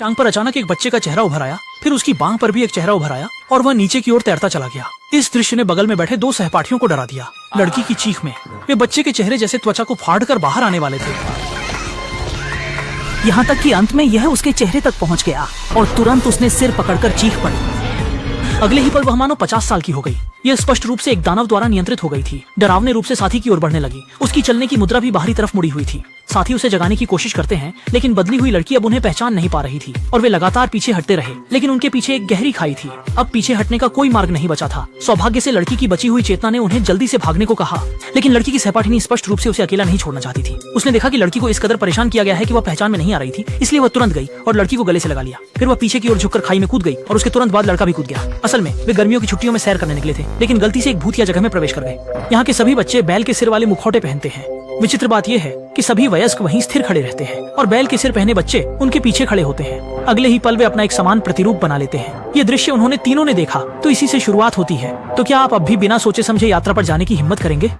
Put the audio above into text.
टांग पर अचानक एक बच्चे का चेहरा उभर आया, फिर उसकी बांह पर भी एक चेहरा उभर आया और वह नीचे की ओर तैरता चला गया। इस दृश्य ने बगल में बैठे दो सहपाठियों को डरा दिया। लड़की की चीख में वे बच्चे के चेहरे जैसे त्वचा को फाड़कर बाहर आने वाले थे। यहाँ तक कि अंत में यह उसके चेहरे तक पहुँच गया और तुरंत उसने सिर पकड़कर चीख पड़ी। अगले ही पल वह मानो 50 साल की हो गई। यह स्पष्ट रूप से एक दानव द्वारा नियंत्रित हो गई थी। डरावने रूप से साथी की ओर बढ़ने लगी। उसकी चलने की मुद्रा भी बाहरी तरफ मुड़ी हुई थी। साथी उसे जगाने की कोशिश करते हैं, लेकिन बदली हुई लड़की अब उन्हें पहचान नहीं पा रही थी और वे लगातार पीछे हटते रहे। लेकिन उनके पीछे एक गहरी खाई थी। अब पीछे हटने का कोई मार्ग नहीं बचा था। सौभाग्य से लड़की की बची हुई चेतना ने उन्हें जल्दी से भागने को कहा, लेकिन लड़की की सहपाठिनी स्पष्ट रूप से उसे अकेला नहीं छोड़ना चाहती थी। उसने देखा कि लड़की को इस कदर परेशान किया गया है कि वह पहचान में नहीं आ रही थी, इसलिए वह तुरंत गई और लड़की को गले से लगा लिया। फिर वह पीछे की ओर झुककर खाई में कूद गई और उसके तुरंत बाद लड़का भी कूद गया। असल में वे गर्मियों की छुट्टियों में सैर करने निकले थे, लेकिन गलती से एक भूतिया जगह में प्रवेश कर गए। यहाँ के सभी बच्चे बैल के सिर वाले मुखौटे पहनते हैं। विचित्र बात यह है कि सभी वयस्क वहीं स्थिर खड़े रहते हैं और बैल के सिर पहने बच्चे उनके पीछे खड़े होते हैं। अगले ही पल वे अपना एक समान प्रतिरूप बना लेते हैं। ये दृश्य उन्होंने तीनों ने देखा, तो इसी से शुरुआत होती है। तो क्या आप अब भी बिना सोचे समझे यात्रा पर जाने की हिम्मत करेंगे?